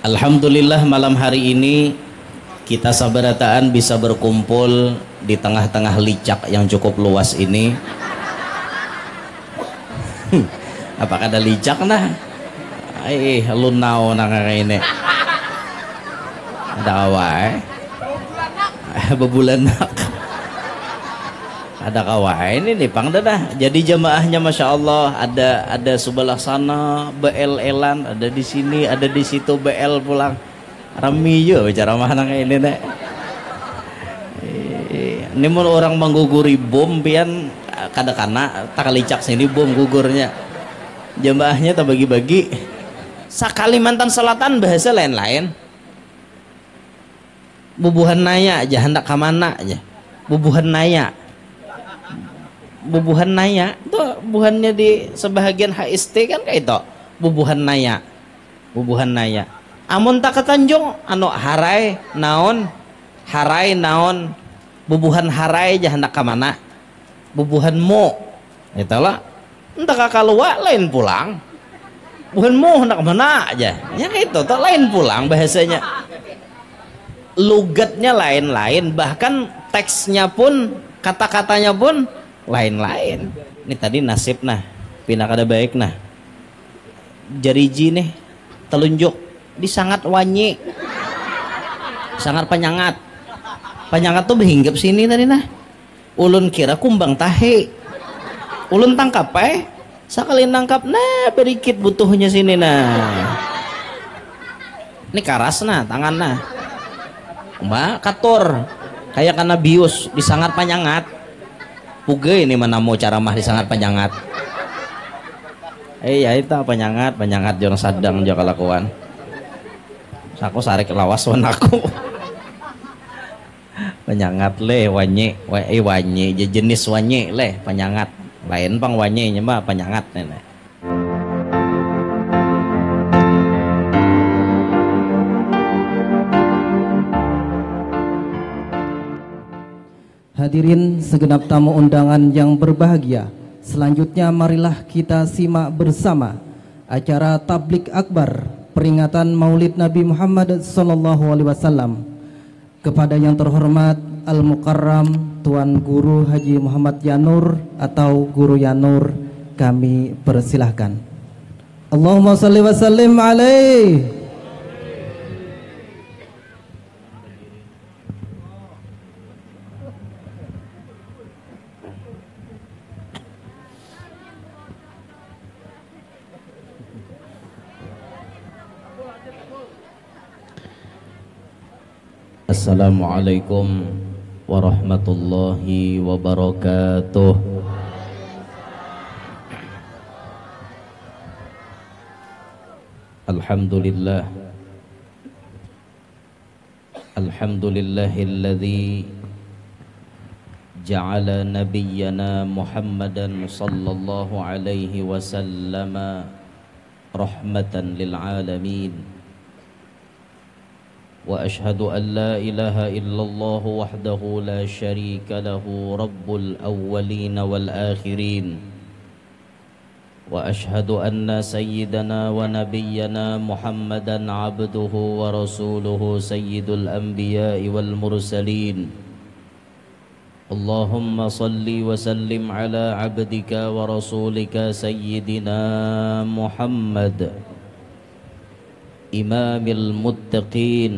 Alhamdulillah malam hari ini kita sabarataan bisa berkumpul di tengah-tengah licak yang cukup luas ini. Apakah ada licak nah? Lunau nang ini. Ada awai. Bebulanak. Ada kawain ini pang dah. Jadi jamaahnya masya Allah ada sebelah sana BL-elan, ada di sini, ada di situ BL pulang. Rami juga bicara mana kayak ini nek. Ini mau orang mengguguri bom pian kadang-kadang tak licak sini bom gugurnya. Jamaahnya tak bagi-bagi. Sakalimantan Selatan bahasa lain-lain. Bubuhan naya aja hendak kamana aja. Bubuhan naya itu bubuhannya di sebahagian HST kan kayak itu bubuhan naya amun tak ketanjung anu harai naon bubuhan harai aja hendak kamana bubuhan mo itulah entah kaluwa lain pulang bubuhan mo hendak kamana aja ya kayak itu tak lain pulang bahasanya lugatnya lain-lain bahkan teksnya pun kata-katanya pun lain-lain. Ini tadi nasib nah pindah kada baik nah jariji nih telunjuk disangat wanyi sangat penyangat tuh berhinggap sini tadi nah ulun kira kumbang tahe ulun tangkap sekali nangkap nah berikit butuhnya sini nah ini karas nah tangan nah mbak kator kayak karena bius disangat penyangat puge ini mana mau cara mah disangat penyangat ya itu penyangat jorang sadang juga kelakuan aku sarik lawas wan aku penyangat le wanyi jenis wanyi le penyangat lain pang wanyi nya mah penyangat nenek. Hadirin segenap tamu undangan yang berbahagia, selanjutnya marilah kita simak bersama acara Tablik Akbar peringatan Maulid Nabi Muhammad SAW kepada yang terhormat Al-Mukarram Tuan Guru Haji Muhammad Yanur atau Guru Yanur kami persilahkan. Allahumma shalli wa sallim alaihi. Assalamualaikum warahmatullahi wabarakatuh. Alhamdulillahilladzi ja'ala nabiyyana Muhammadan sallallahu alaihi wasallam rahmatan lil alamin. وأشهد أن لا إله إلا الله وحده لا شريك له رب الأولين والآخرين وأشهد أن سيدنا ونبينا محمدا عبده ورسوله سيد الأنبياء والمرسلين اللهم صل وسلم على عبدك ورسولك سيدنا محمد إمام المتقين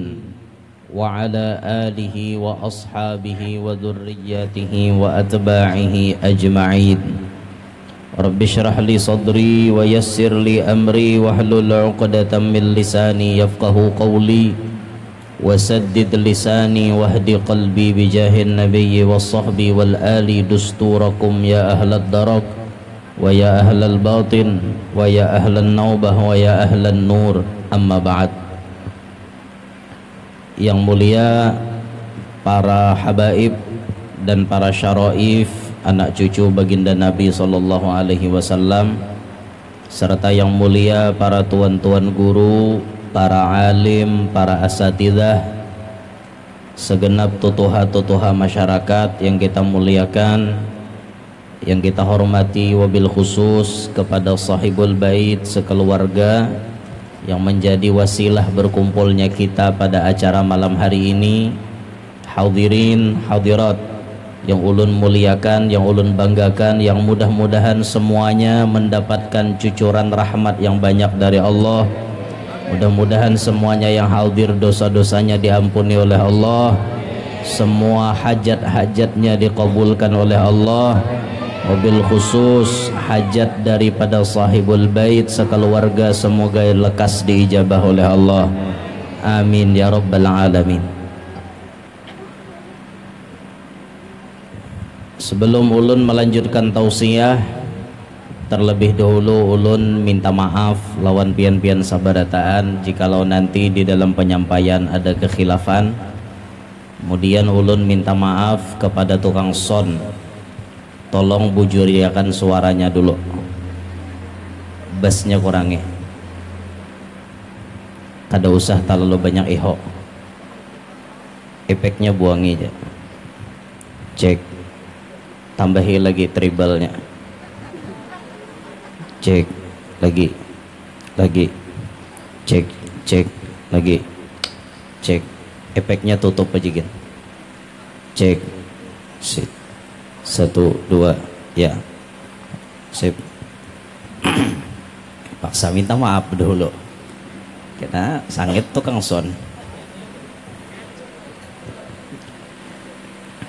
وعلى آله وأصحابه وذرياته وأتباعه أجمعين رب اشرح لي صدري ويسر لي أمري واحلل عقدة من لساني يفقه قولي وسدد لساني واهد قلبي بجاه النبي والصحب والآل دستوركم يا أهل الدرك ويا أهل الباطن ويا أهل النوبة ويا أهل النور. Amma ba'd. Yang mulia para habaib dan para syaraif anak cucu baginda Nabi sallallahu alaihi wasallam serta yang mulia para tuan-tuan guru, para alim, para asatidzah, segenap tutuha-tutuha masyarakat yang kita muliakan, yang kita hormati, wabil khusus kepada sahibul bait sekeluarga yang menjadi wasilah berkumpulnya kita pada acara malam hari ini. Hadirin hadirat yang ulun muliakan, yang ulun banggakan, yang mudah-mudahan semuanya mendapatkan cucuran rahmat yang banyak dari Allah. Mudah-mudahan semuanya yang hadir dosa-dosanya diampuni oleh Allah, semua hajat-hajatnya dikabulkan oleh Allah, wabil khusus hajat daripada sahibul bait sekeluarga semoga lekas diijabah oleh Allah, amin ya rabbal alamin. Sebelum ulun melanjutkan tausiah, terlebih dahulu ulun minta maaf lawan pian-pian sabarataan jikalau nanti di dalam penyampaian ada kekhilafan. Kemudian ulun minta maaf kepada tukang son, tolong bujuriakan suaranya dulu, bassnya kurangi, kada usah terlalu banyak iho, efeknya buangi aja. Cek, tambahi lagi treble-nya. Cek lagi, cek lagi, cek, efeknya tutup aja gitu. Cek, sip, 1, 2, ya, sip. Paksa minta maaf dulu, kita sangit tukang son.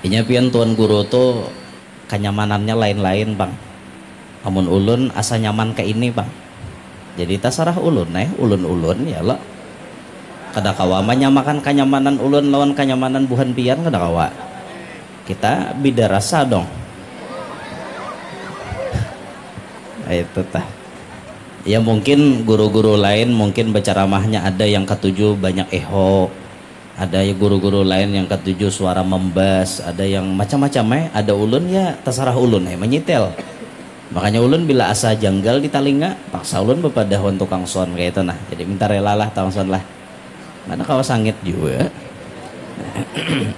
Inya pian tuan guru tuh kenyamanannya lain-lain bang. Amun ulun asa nyaman ke ini bang, jadi tasarah ulun ulun ya lo kada kawa menyamakan kenyamanan ulun lawan kenyamanan buhan pian, kada kawa, kita beda rasa dong. Itu tah ya, mungkin guru-guru lain mungkin berceramahnya ada yang ketujuh banyak eho, ada ya guru-guru lain yang ketujuh suara membas, ada yang macam-macam ada ulun ya terserah ulun menyitel. Makanya ulun bila asa janggal di talinga, paksa ulun bepadahon tukang son kayak itu nah. Jadi minta relalah tukang son lah. Mana kawa sangit juga.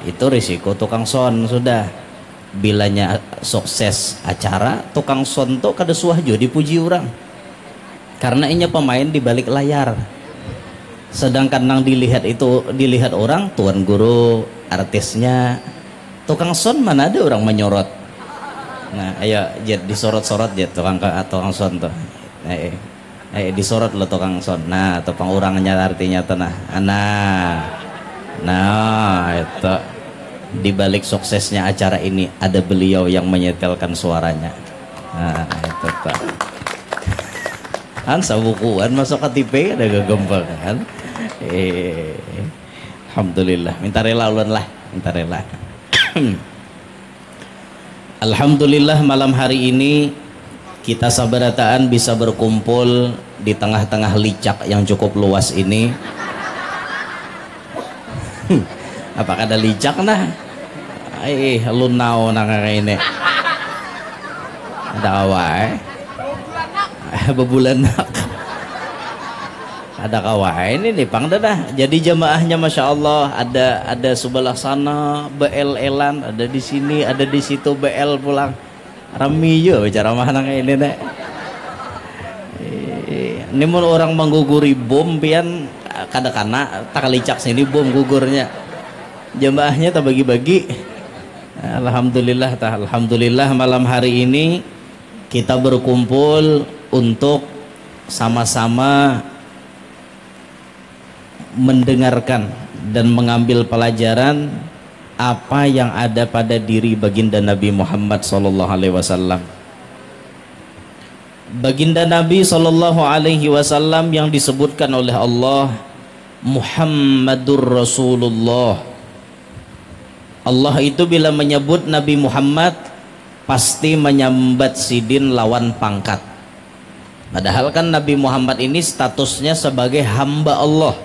Itu risiko tukang son sudah. Bilanya sukses acara, tukang son tuh kada suah jo dipuji orang. Karena inya pemain di balik layar. Sedangkan nang dilihat orang, tuan guru, artisnya, tukang son mana ada orang menyorot. Nah, ayo jet disorot-sorot jet tukang son tuh. Disorot lo tukang son. Nah, atau pengurangnya artinya tuh nah. Nah, itu di balik suksesnya acara ini ada beliau yang menyetelkan suaranya. Nah, itu tuh. Kan sabukuan masuk ke TV ada gegembang kan. Alhamdulillah, minta rela ulun lah, minta rela. Alhamdulillah malam hari ini kita sabarataan bisa berkumpul di tengah-tengah licak yang cukup luas ini. Apakah ada licak nah? Lunau nang ini. Ada awai. Bebulanak. Ada kawain ini pang dah. Jadi jamaahnya masya Allah ada sebelah sana BL-elan, ada di sini, ada di situ BL pulang. Rami jo bicara mana ini deh. Ini mun orang mengguguri bom pian kadang-kadang tak licak sini bom gugurnya. Jamaahnya tak bagi-bagi. Alhamdulillah malam hari ini kita berkumpul untuk sama-sama mendengarkan dan mengambil pelajaran apa yang ada pada diri baginda Nabi Muhammad SAW. Baginda Nabi SAW yang disebutkan oleh Allah Muhammadur Rasulullah. Allah itu bila menyebut Nabi Muhammad pasti menyambat sidin lawan pangkat. Padahal kan Nabi Muhammad ini statusnya sebagai hamba Allah,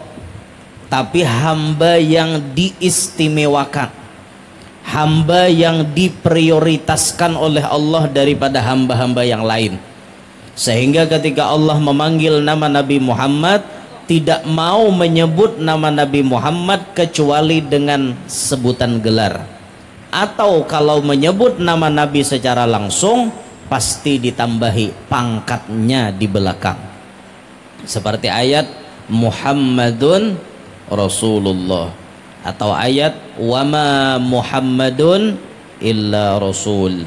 tapi hamba yang diistimewakan, hamba yang diprioritaskan oleh Allah daripada hamba-hamba yang lain. Sehingga ketika Allah memanggil nama Nabi Muhammad, tidak mau menyebut nama Nabi Muhammad kecuali dengan sebutan gelar, atau kalau menyebut nama Nabi secara langsung pasti ditambahi pangkatnya di belakang. Seperti ayat Muhammadun Rasulullah, atau ayat wama Muhammadun illa rasul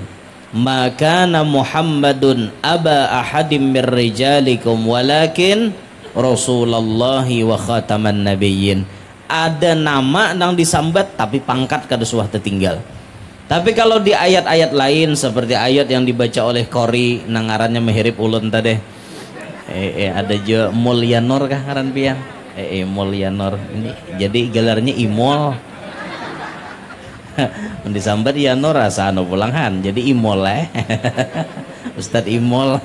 ma kana Muhammadun aba ahadim mir rijalikum walakin Rasulullahi wa khataman nabiyyin. Ada nama nang disambat tapi pangkat kada suah tertinggal. Tapi kalau di ayat-ayat lain seperti ayat yang dibaca oleh Qori nangarannya Mehirip Ulun tadi, ada juga Mulyanor kah ngaran pian? Mulyanor ini jadi gelarnya Imol. Disambat Yanor rasa anu pulangan jadi Imol Ustadz Imol.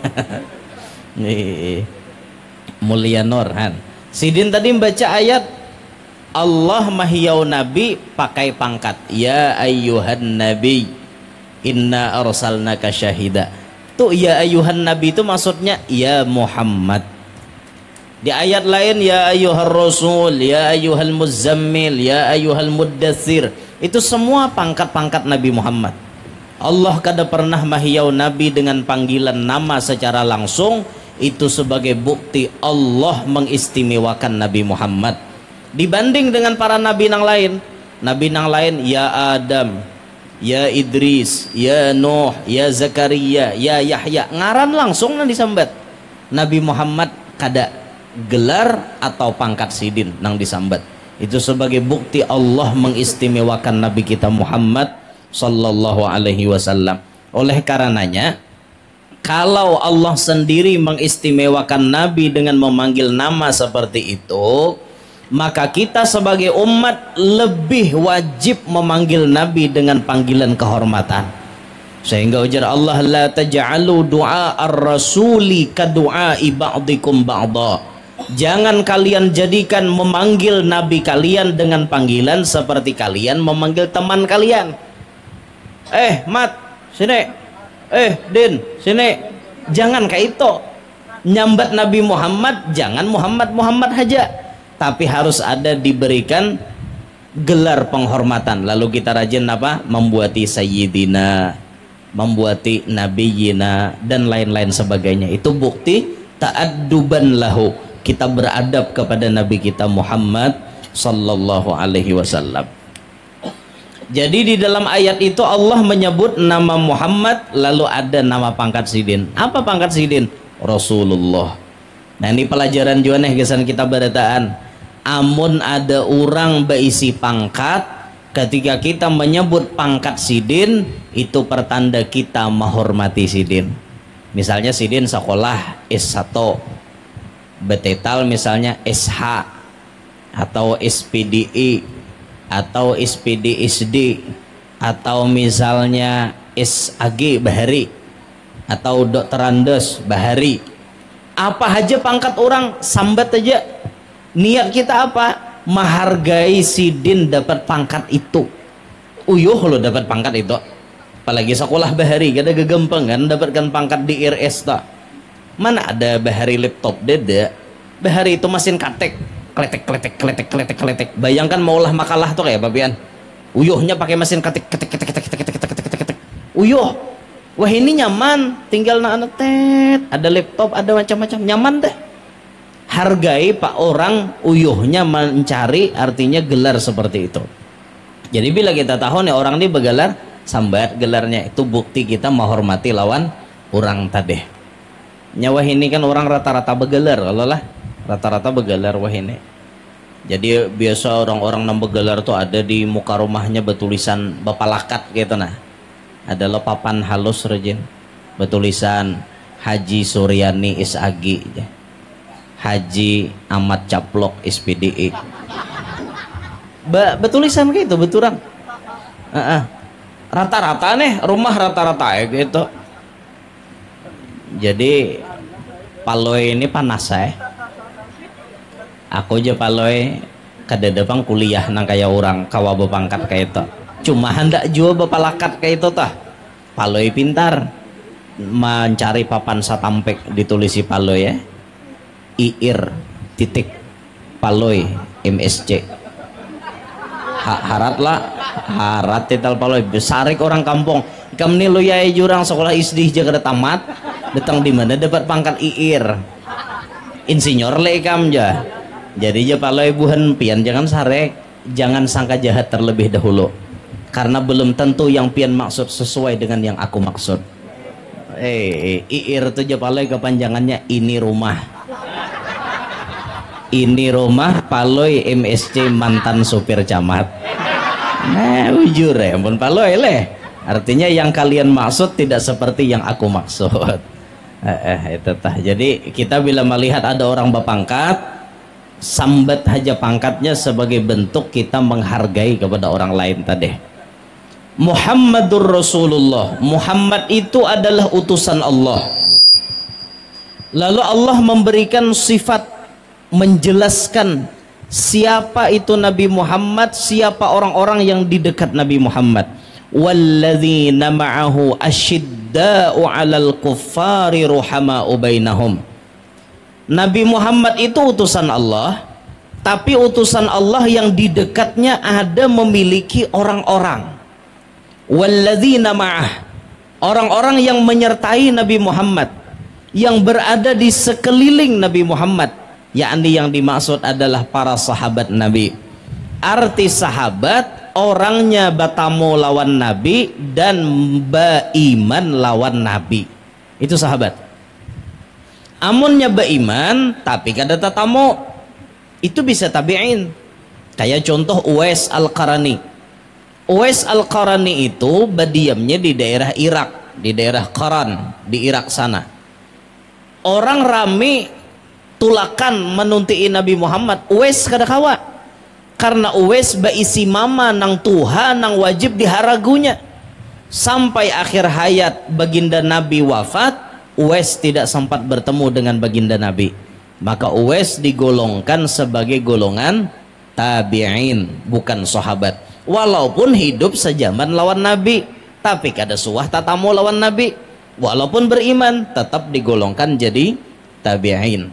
Mulyanor han. Sidin tadi membaca ayat Allah mahyau nabi pakai pangkat ya ayyuhan nabi inna arsalnaka syahida. Tuh ya ayyuhan nabi itu maksudnya ya Muhammad. Di ayat lain ya ayyuhar rasul, ya ayyuhal muzammil, ya ayyuhal muddatsir. Itu semua pangkat-pangkat Nabi Muhammad. Allah kada pernah mahyau nabi dengan panggilan nama secara langsung. Itu sebagai bukti Allah mengistimewakan Nabi Muhammad dibanding dengan para nabi nang lain. Nabi nang lain ya Adam, ya Idris, ya Nuh, ya Zakaria, ya Yahya, ngaran langsung nang disambat. Nabi Muhammad kada gelar atau pangkat sidin nang disambat. Itu sebagai bukti Allah mengistimewakan Nabi kita Muhammad sallallahu alaihi wasallam. Oleh karenanya kalau Allah sendiri mengistimewakan Nabi dengan memanggil nama seperti itu, maka kita sebagai umat lebih wajib memanggil Nabi dengan panggilan kehormatan. Sehingga ujar Allah la taj'alu du'a ar-rasuli ka du'ai ba'dikum ba'da. Jangan kalian jadikan memanggil Nabi kalian dengan panggilan seperti kalian memanggil teman kalian. Mat, sini. Din, sini. Jangan kayak itu. Nyambat Nabi Muhammad, jangan Muhammad aja. Tapi harus ada diberikan gelar penghormatan. Lalu kita rajin apa? Membuati sayyidina, membuati nabiyina, dan lain-lain sebagainya. Itu bukti ta'adduban lahu. Kita beradab kepada Nabi kita Muhammad sallallahu alaihi wasallam. Jadi di dalam ayat itu Allah menyebut nama Muhammad, lalu ada nama pangkat sidin. Apa pangkat sidin? Rasulullah. Nah ini pelajaran juga nih kesan kita berataan. Amun ada orang berisi pangkat, ketika kita menyebut pangkat sidin, itu pertanda kita menghormati sidin. Misalnya sidin sekolah S1, betetal misalnya SH atau SPDE atau SPDSD atau misalnya SAG Bahari atau Dokterandes Bahari, apa aja pangkat orang sambat aja. Niat kita apa? Menghargai sidin dapat pangkat itu. Uyuh lo dapat pangkat itu, apalagi sekolah Bahari kada gampang kan dapatkan pangkat di IRS tak. Mana ada Bahari laptop dede. Bahari itu mesin katek, kletek. Bayangkan maulah makalah tuh kayak babian. Uyuhnya pakai mesin ketik. Uyuh. Wah ini nyaman, tinggal anak tet, ada laptop, ada macam-macam, nyaman deh. Hargai pak orang uyuhnya mencari artinya gelar seperti itu. Jadi bila kita tahu nih orang ini bergelar sambat gelarnya, itu bukti kita menghormati lawan orang tadi. Nyawa ini kan orang rata-rata bergelar, kalau lah rata-rata bergelar wah ini. Jadi biasa orang-orang yang bergelar tuh ada di muka rumahnya bertulisan Bapak Lakat gitu nah. Ada lo papan halus rejin bertulisan Haji Suryani SAG, Haji Ahmad Caplok SPDE. Betulisan gitu beturang. Rata-rata nih rumah rata-rata ya gitu. Jadi Paloy ini panas aku aja Paloy kada depang kuliah nang kayak orang kawa bepangkat kayak itu. Cuma hendak jua Bapak Lakat kayak itu tah. Paloy pintar mencari papan satampek ditulisi Paloy ya. IIR titik Paloy MSC. Harat lah, harat titel Paloy besarik orang kampung. Ikam nih lo ya jurang sekolah SD jaga tamat, datang di mana dapat pangkat IIR. Insinyur le ikam ja. Jadi aja paloi buhan pian jangan sarek, jangan sangka jahat terlebih dahulu. Karena belum tentu yang pian maksud sesuai dengan yang aku maksud. Ir tuh aja paloi kepanjangannya ini rumah. Ini rumah paloi MSC mantan supir camat. Nah, ujur ya ampun paloi leh. Artinya yang kalian maksud tidak seperti yang aku maksud. Itu tah. Jadi kita bila melihat ada orang berpangkat, sambat haja pangkatnya sebagai bentuk kita menghargai kepada orang lain tadi. Muhammadur Rasulullah. Muhammad itu adalah utusan Allah. Lalu Allah memberikan sifat, menjelaskan siapa itu Nabi Muhammad, siapa orang-orang yang di dekat Nabi Muhammad. Walladzina ma'ahu asyidda'u 'alal kuffari ruhama'u bainahum. Nabi Muhammad itu utusan Allah, tapi utusan Allah yang di dekatnya ada memiliki orang-orang. Walladzina ma'ah, orang-orang yang menyertai Nabi Muhammad, yang berada di sekeliling Nabi Muhammad, yakni yang dimaksud adalah para sahabat Nabi. Arti sahabat, orangnya batamu lawan Nabi dan baiman lawan Nabi. Itu sahabat. Amunnya baiman tapi kada tatamu, itu bisa tabi'in. Kayak contoh Uwais Al-Qarani. Uwais Al-Qarani itu berdiamnya di daerah Irak, di daerah Qaran, di Irak sana. Orang rame tulakan menunti Nabi Muhammad, Uwais kada kawa. Karena Uwais baisi mama nang Tuhan nang wajib diharagunya. Sampai akhir hayat baginda Nabi wafat, Uwais tidak sempat bertemu dengan baginda Nabi. Maka Uwais digolongkan sebagai golongan tabi'in, bukan sahabat. Walaupun hidup sejaman lawan Nabi, tapi kada suah tatamu lawan Nabi. Walaupun beriman, tetap digolongkan jadi tabi'in.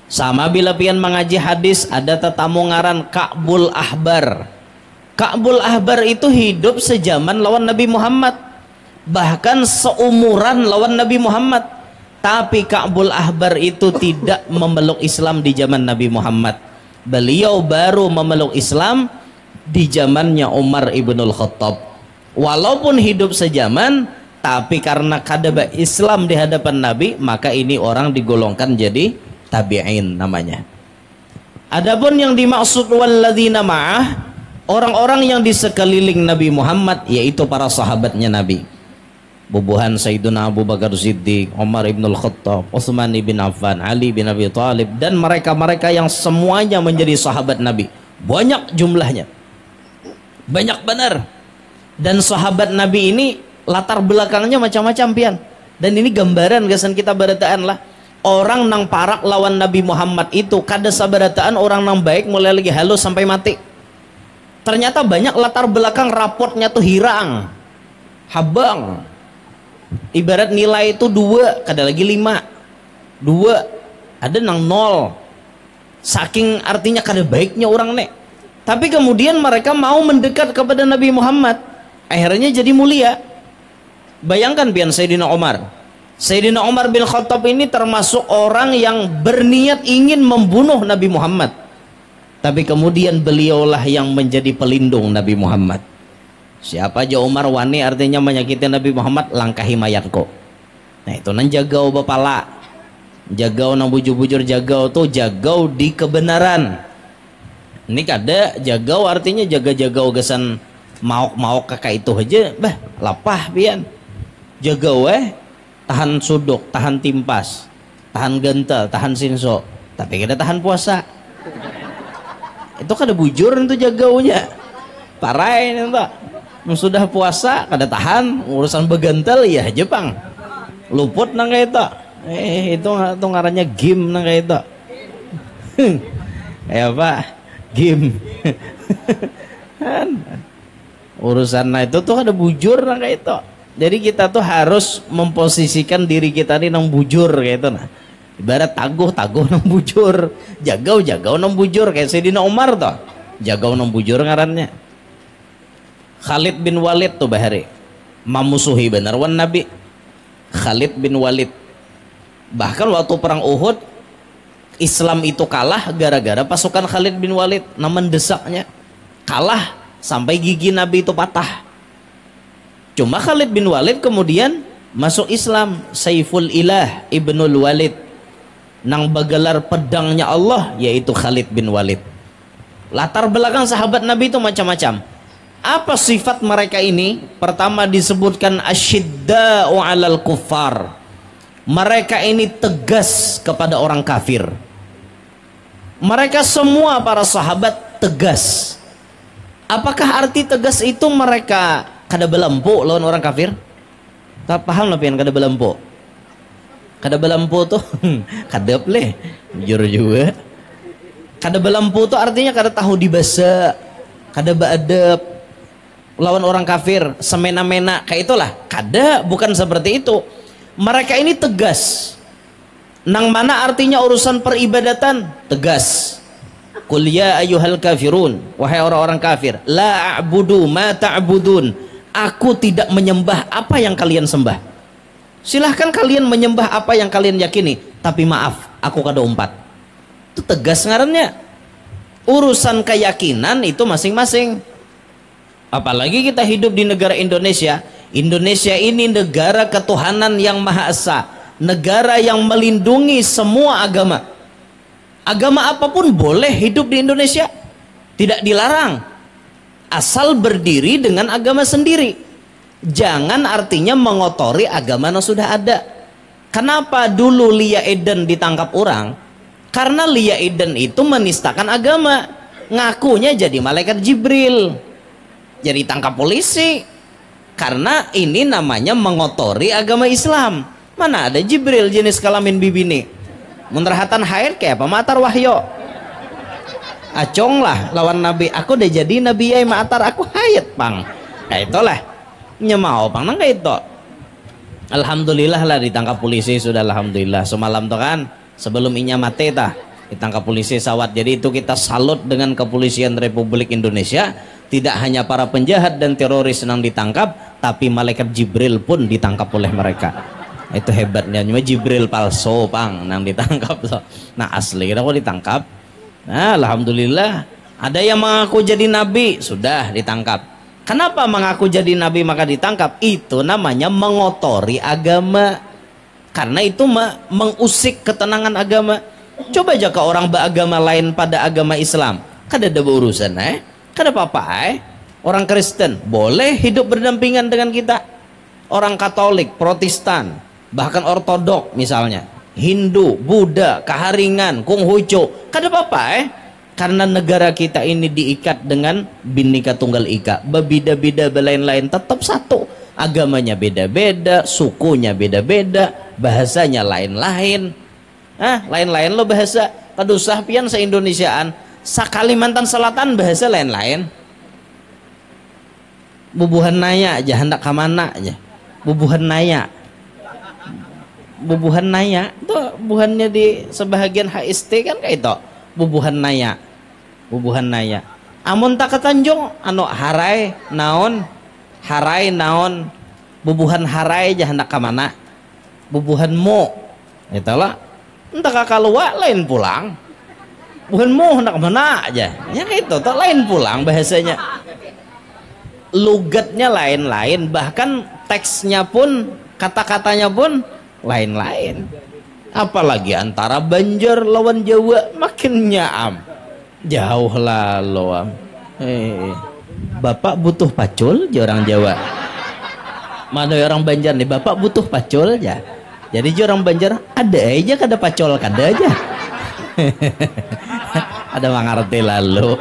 Sama bila pian mengaji hadis, ada tetamu ngaran Ka'bul Ahbar. Ka'bul Ahbar itu hidup sejaman lawan Nabi Muhammad, bahkan seumuran lawan Nabi Muhammad. Tapi Ka'bul Ahbar itu tidak memeluk Islam di zaman Nabi Muhammad. Beliau baru memeluk Islam di zamannya Umar ibnul Khattab. Walaupun hidup sejaman, tapi karena kadaba Islam di hadapan Nabi, maka ini orang digolongkan jadi tabi'in namanya. Adapun yang dimaksud walladzina ma'ah, orang-orang yang di sekeliling Nabi Muhammad, yaitu para sahabatnya Nabi. Bubuhan Sayyiduna Abu Bakar Siddiq, Umar ibnul Khattab, Utsman bin Affan, Ali bin Abi Thalib, dan mereka-mereka yang semuanya menjadi sahabat Nabi. Banyak jumlahnya, banyak benar. Dan sahabat Nabi ini latar belakangnya macam-macam pian. Dan ini gambaran gasan kita barataan lah. Orang nang parak lawan Nabi Muhammad itu kada sabarataan orang nang baik mulai lagi halus sampai mati. Ternyata banyak latar belakang rapotnya tuh hirang, habang. Ibarat nilai itu 2, kada lagi 5. 2 ada nang 0. Saking artinya kada baiknya orang nek. Tapi kemudian mereka mau mendekat kepada Nabi Muhammad, akhirnya jadi mulia. Bayangkan pian Sayyidina Umar. Sayyidina Umar bin Khattab ini termasuk orang yang berniat ingin membunuh Nabi Muhammad. Tapi kemudian beliaulah yang menjadi pelindung Nabi Muhammad. Siapa aja Umar wani artinya menyakiti Nabi Muhammad, langkahi mayatku. Nah itu nan jagau bapala. Jagau nang bujur-bujur jagau tuh jagau di kebenaran. Ini kada jagau artinya jaga-jagau gesan maok-maok kakak itu aja, bah lapah pian. Jagau tahan suduk, tahan timpas, tahan gentel, tahan sinso, tapi kada tahan puasa. Itu kada bujur itu jagaunya. Parai itu. Sudah puasa kada tahan, urusan begentel ya Jepang. Luput nang kayak itu. Itu ngarannya game nang kayak itu. Kayak apa? Game. Urusan itu tuh kada bujur nang kayak itu. Jadi kita tuh harus memposisikan diri kita ini nang bujur kayak itu nah. Ibarat taguh nang bujur, jagau nang bujur kayak Sayyidina Umar tuh. Jagau nang bujur ngarannya. Khalid bin Walid tuh bahari mamusuhi benar wan Nabi. Khalid bin Walid. Bahkan waktu perang Uhud Islam itu kalah gara-gara pasukan Khalid bin Walid. Nah, mendesaknya kalah sampai gigi Nabi itu patah. Cuma Khalid bin Walid kemudian masuk Islam. Saiful Ilah Ibnul Walid, nang bagelar pedangnya Allah, yaitu Khalid bin Walid. Latar belakang sahabat Nabi itu macam-macam. Apa sifat mereka ini? Pertama disebutkan asyidda'u 'alal kuffar. Mereka ini tegas kepada orang kafir. Mereka semua para sahabat tegas. Apakah arti tegas itu mereka kada belempu lawan orang kafir? Tak paham lah pian kada belempu. Kada belempu tuh kadep leh, jujur juga. Kada belempu tuh artinya kada tahu dibasa, kada beadab lawan orang kafir, semena-mena kayak itulah. Kada, bukan seperti itu. Mereka ini tegas. Nang mana artinya urusan peribadatan tegas. Qul ya ayyuhal kafirun, wahai orang-orang kafir, la a'budu ma ta'budun. Aku tidak menyembah apa yang kalian sembah. Silahkan kalian menyembah apa yang kalian yakini, tapi maaf, aku kada umpat. Itu tegas ngarannya. Urusan keyakinan itu masing-masing. Apalagi kita hidup di negara Indonesia. Indonesia ini negara ketuhanan yang Maha Esa, negara yang melindungi semua agama. Agama apapun boleh hidup di Indonesia, tidak dilarang, asal berdiri dengan agama sendiri. Jangan artinya mengotori agama yang sudah ada. Kenapa dulu Lia Eden ditangkap orang? Karena Lia Eden itu menistakan agama, ngakunya jadi malaikat Jibril, jadi tangkap polisi. Karena ini namanya mengotori agama Islam. Mana ada Jibril jenis kelamin bibini, menterhatan haid kayak apa matar wahyo. Acong lah lawan Nabi, aku udah jadi Nabi ya matar aku haid pang. Nah itulah nyemau pang nang kayak itu. Alhamdulillah lah ditangkap polisi sudah, alhamdulillah. Semalam tuh kan sebelum inya mati tah ditangkap polisi sawat. Jadi itu kita salut dengan kepolisian Republik Indonesia. Tidak hanya para penjahat dan teroris yang ditangkap, tapi malaikat Jibril pun ditangkap oleh mereka. Itu hebatnya. Cuma Jibril palsu pang nang ditangkap. Nah asli kita kok ditangkap. Nah alhamdulillah. Ada yang mengaku jadi nabi, sudah ditangkap. Kenapa mengaku jadi nabi maka ditangkap? Itu namanya mengotori agama. Karena itu mengusik ketenangan agama. Coba aja ke orang beragama lain pada agama Islam, kada ada berurusan kada apa-apa Orang Kristen boleh hidup berdampingan dengan kita. Orang Katolik, Protestan, bahkan Ortodok misalnya, Hindu, Buddha, Kaharingan, Konghucu, kada apa-apa karena negara kita ini diikat dengan Bhinneka Tunggal Ika. Beda-beda lain-lain tetap satu. Agamanya beda-beda, sukunya beda-beda, bahasanya lain-lain. Lain-lain lo bahasa. Kadusah pian se-Indonesiaan, sa Kalimantan Selatan bahasa lain-lain. Bubuhan naya aja, hendak kamana aja. Bubuhan naya. Bubuhan naya itu bubuhannya di sebahagian HST kan kayak itu. Bubuhan naya. Bubuhan naya. Amun tak ketanjung anu harai naon? Harai naon? Bubuhan harai aja hendak kamana? Bubuhan mo. Itulah. Entah kakalua lain pulang. Bukan mau hendak mana aja. Ya kayak itu, tak lain pulang bahasanya. Lugatnya lain-lain, bahkan teksnya pun, kata-katanya pun lain-lain. Apalagi antara Banjar lawan Jawa makin nyaam. Jauh lah loam. Bapak butuh pacul orang Jawa. Mana orang Banjar nih, Bapak butuh pacul aja. Jadi orang Banjar ada aja kada pacul kada aja. Ada mengerti lalu.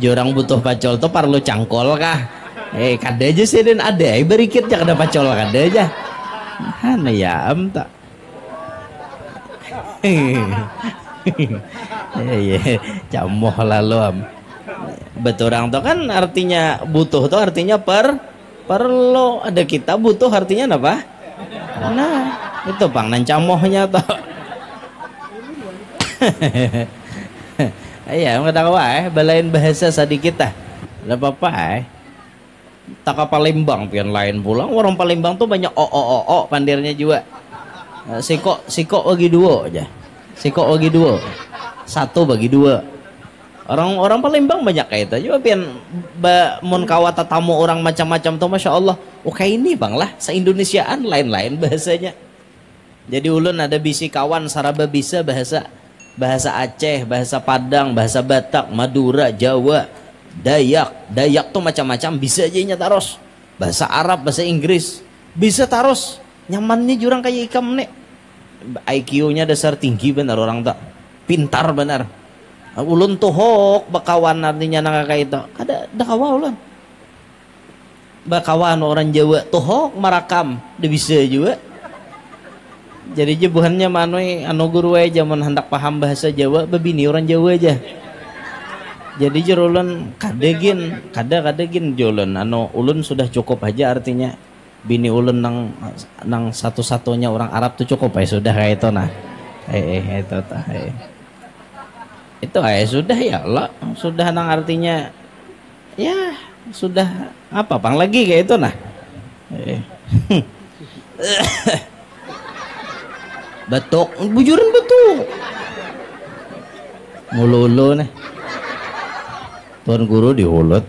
Jurang butuh pacol tuh perlu cangkol kah? Kada aja sih dan ada berikit ya kada pacol kada aja. Mana ya am tak. Camoh lalu am. Betul orang tuh kan artinya butuh tuh artinya perlu. Ada kita butuh artinya apa? Nah itu pang nan camohnya tuh. Iya, nggak tahu balain bahasa sedikit dah. Tidak apa-apa Tak ke Palembang pian lain pulang. Orang Palembang tuh banyak pandirnya juga. Siko bagi dua aja. Siko bagi dua, satu bagi dua. Orang-orang Palembang banyak kayak itu. Coba pian mun kawata tamu orang macam-macam tuh, masya Allah. Kayak ini bang lah, se-Indonesiaan lain-lain bahasanya. Jadi ulun ada bisi kawan saraba bisa bahasa Aceh, bahasa Padang, bahasa Batak, Madura, Jawa, Dayak tuh macam-macam bisa aja nya taros. Bahasa Arab, bahasa Inggris bisa taros. Nyamannya jurang kayak ikam nek. IQ-nya dasar tinggi benar orang tak, pintar benar. Ulun tuhok bakawan artinya nangka itu. Ada kawa ulun. Bakawan orang Jawa tuhok marakam, dia bisa juga. Jadi jebuhannya manoi anu guru aja mun hendak paham bahasa Jawa bebini orang Jawa aja. Jadi jerulun kadegin julun anu ulun sudah cukup aja artinya. Bini ulun nang satu-satunya orang Arab tuh cukup ya sudah kayak itu nah. Itu tah. Itu sudah ya Allah, sudah nang artinya ya sudah apa pang lagi kayak itu nah. Batuk, bujuran batuk. Mululu nih. Tuan guru dihulut.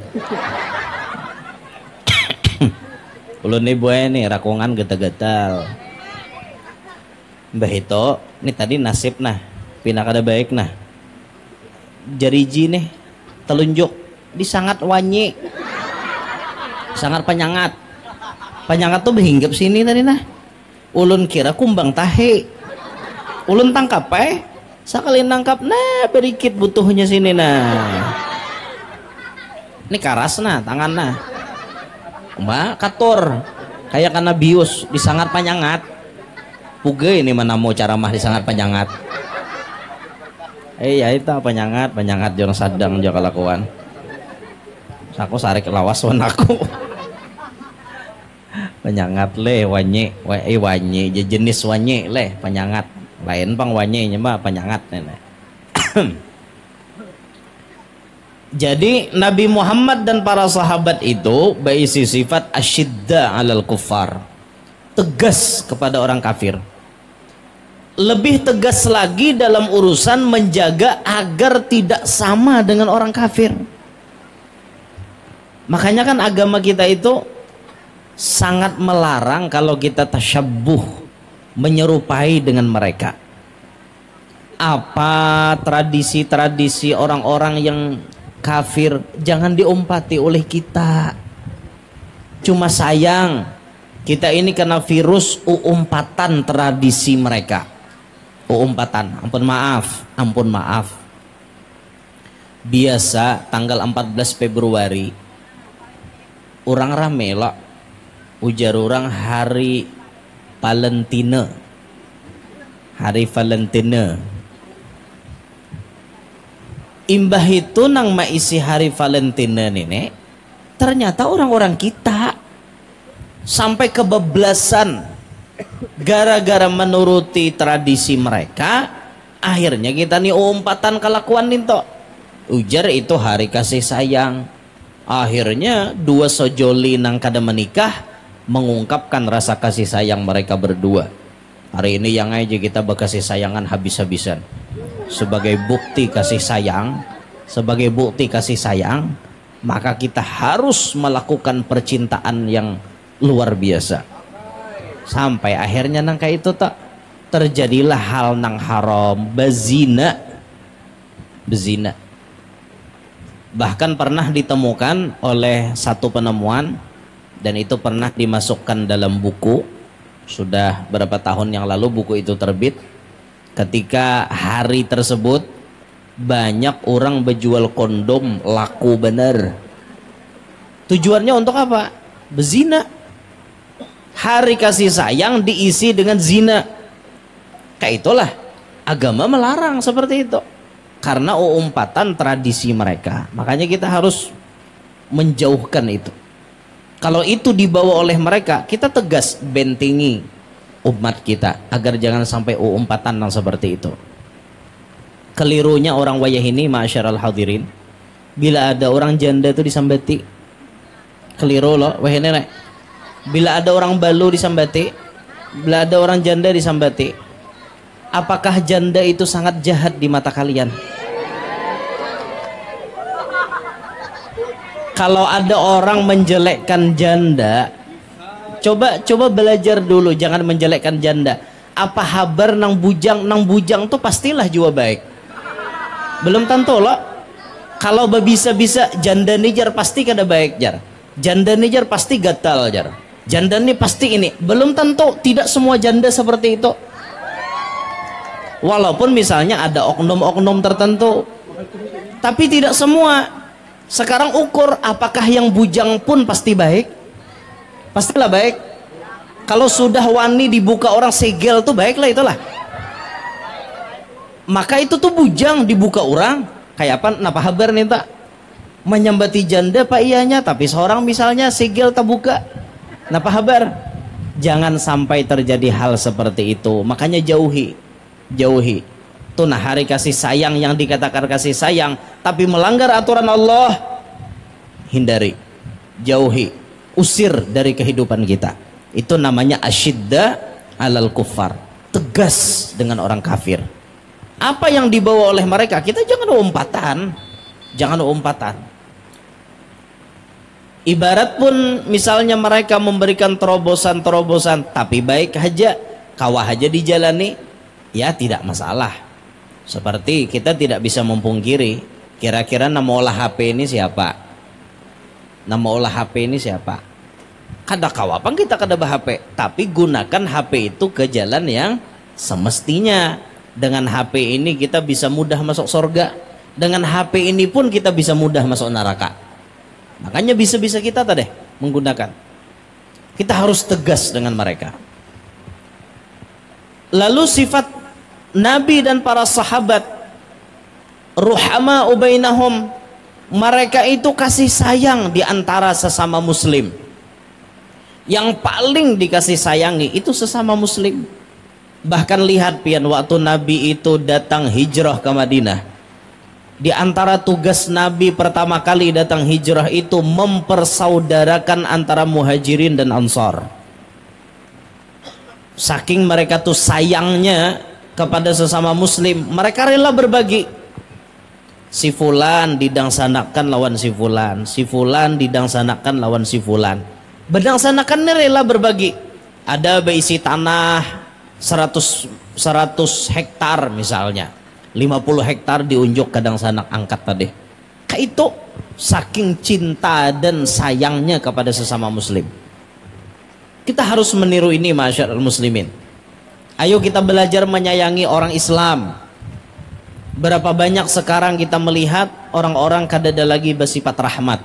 Ulun nih buaya nih rakungan getal-getal. Mbah itu, ini tadi nasib nah, pindah kada baik nah. Jariji nih telunjuk disangat wanyi, sangat penyangat tuh berhinggap sini tadi nah. Ulun kira kumbang tahe, ulun tangkap sekali nangkap nah berikit butuhnya sini nah. Ini karas nah tangan nah, mbak kator kayak karena bius disangat penyangat. Puge ini mana mau cara mah disangat penyangat. Ya itu penyangat jorong sadang juga kelakuan. Aku sarik lawas aku. Penyangat le wanyi, wanyi jenis wanyi le penyangat. Lain pang wanyi nya mah penyangat nenek. Jadi Nabi Muhammad dan para sahabat itu berisi sifat asyidda alal kufar. Tegas kepada orang kafir. Lebih tegas lagi dalam urusan menjaga agar tidak sama dengan orang kafir. Makanya kan agama kita itu sangat melarang kalau kita tasyabbuh, menyerupai dengan mereka. Apa tradisi-tradisi orang-orang yang kafir jangan diumpati oleh kita. Cuma sayang kita ini kena virus umpatan tradisi mereka. Umpatan, ampun maaf. Biasa tanggal 14 Februari orang rame lah ujar orang hari Valentine. Imbah itu nang maisi hari Valentine ini ternyata orang-orang kita sampai kebablasan gara-gara menuruti tradisi mereka. Akhirnya kita nih umpatan kelakuan ninto ujar itu hari kasih sayang. Akhirnya dua sojoli nang kada menikah mengungkapkan rasa kasih sayang mereka berdua. Hari ini yang aja kita berkasih sayangan habis-habisan sebagai bukti kasih sayang, maka kita harus melakukan percintaan yang luar biasa. Sampai akhirnya nangka itu tak terjadilah hal nang haram, bezina. Bahkan pernah ditemukan oleh satu penemuan dan itu pernah dimasukkan dalam buku. Sudah berapa tahun yang lalu buku itu terbit. Ketika hari tersebut banyak orang berjual kondom laku bener. Tujuannya untuk apa? Bezina. Hari kasih sayang diisi dengan zina. Kayak itulah agama melarang seperti itu karena umpatan tradisi mereka. Makanya kita harus menjauhkan itu. Kalau itu dibawa oleh mereka, kita tegas bentengi umat kita agar jangan sampai umpatan yang seperti itu. Kelirunya orang wayah ini, ma'asyiral hadirin, bila ada orang janda itu disambati, keliru loh wayah ini. Bila ada orang balu disambati, bila ada orang janda disambati, Apakah janda itu sangat jahat di mata kalian? Kalau ada orang menjelekkan janda, coba belajar dulu, jangan menjelekkan janda. Apa habar nang bujang tuh pastilah jua baik. Belum tentu loh. Kalau bisa janda nijar pasti kada baik jar. Janda nijar pasti gatal jar. Janda ini pasti ini. Belum tentu, tidak semua janda seperti itu. Walaupun misalnya ada oknum-oknum tertentu, tapi tidak semua. Sekarang ukur, apakah yang bujang pun pasti baik? Pastilah baik. Kalau sudah wani dibuka orang segel tuh baiklah itulah. Maka itu tuh bujang dibuka orang. Kayak apa? Napa habar nih tak? Menyambati janda pak ianya, tapi seorang misalnya segel tak buka. Napa habar? Jangan sampai terjadi hal seperti itu. Makanya jauhi. Tuh nah hari kasih sayang yang dikatakan kasih sayang, tapi melanggar aturan Allah, hindari, jauhi, usir dari kehidupan kita. Itu namanya asyidda alal kuffar, tegas dengan orang kafir. Apa yang dibawa oleh mereka, kita jangan umpatan. Ibarat pun misalnya mereka memberikan terobosan, tapi baik aja, kawah aja dijalani, ya tidak masalah. Seperti kita tidak bisa memungkiri, kira-kira nama olah HP ini siapa? Kada kawapan kita kada bah-HP, tapi gunakan HP itu ke jalan yang semestinya. Dengan HP ini kita bisa mudah masuk surga. Dengan HP ini pun kita bisa mudah masuk neraka. Makanya bisa-bisa kita tadi menggunakan. Kita harus tegas dengan mereka. Lalu sifat Nabi dan para sahabat, ruhama ubainahum, mereka itu kasih sayang di antara sesama muslim. Yang paling dikasih sayangi itu sesama muslim. Bahkan lihat pian waktu Nabi itu datang hijrah ke Madinah, di antara tugas Nabi pertama kali datang hijrah itu mempersaudarakan antara muhajirin dan ansar. Saking mereka tuh sayangnya kepada sesama muslim, mereka rela berbagi. Si fulan didangsanakan lawan si fulan, si fulan didangsanakan lawan si fulan. Berdangsanakan rela berbagi. Ada berisi tanah 100 hektar misalnya, 50 hektar diunjuk kadang sanak angkat tadi. Kayak itu saking cinta dan sayangnya kepada sesama muslim. Kita harus meniru ini masyarakat muslimin. Ayo kita belajar menyayangi orang Islam. Berapa banyak sekarang kita melihat orang-orang kadada lagi bersifat rahmat,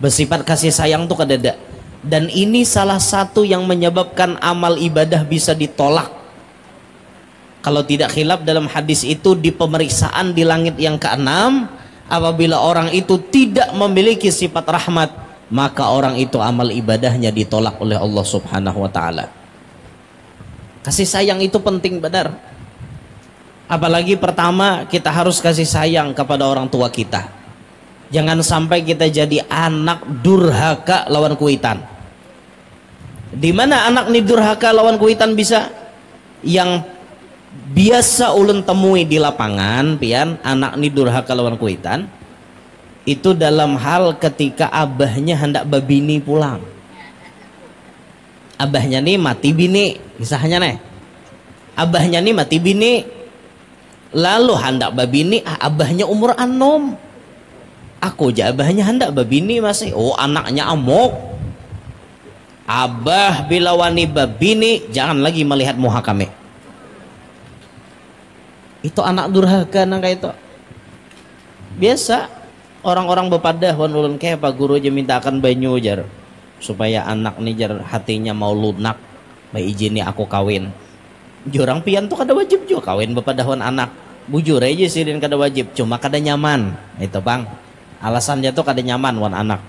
bersifat kasih sayang tuh kadada. Dan ini salah satu yang menyebabkan amal ibadah bisa ditolak. Kalau tidak khilaf dalam hadis itu, di pemeriksaan di langit yang keenam, apabila orang itu tidak memiliki sifat rahmat, maka orang itu amal ibadahnya ditolak oleh Allah Subhanahu wa ta'ala. Kasih sayang itu penting benar. Apalagi pertama kita harus kasih sayang kepada orang tua kita. Jangan sampai kita jadi anak durhaka lawan kuitan. Di mana anak ni durhaka lawan kuitan bisa? Yang biasa ulun temui di lapangan, pian, anak ni durhaka lawan kuitan itu dalam hal ketika abahnya hendak babini pulang. Abahnya nih mati bini, kisahnya nih. Abahnya nih mati bini, lalu hendak babini, abahnya umur anom. Aku aja abahnya hendak babini masih, oh anaknya amok. Abah bila wani babini, jangan lagi melihat muha kami. Itu anak durhaka nang kayak itu. Biasa orang-orang bepadah wan ulun kayak pak guru aja mintakan banyu jar supaya anak nih jar hatinya mau lunak, bayi izini aku kawin. Jurang pian tuh kada wajib juga kawin bepadahwan anak. Bujur aja sih dan kada wajib, cuma kada nyaman. Itu bang. Alasannya tuh kada nyaman wan anak.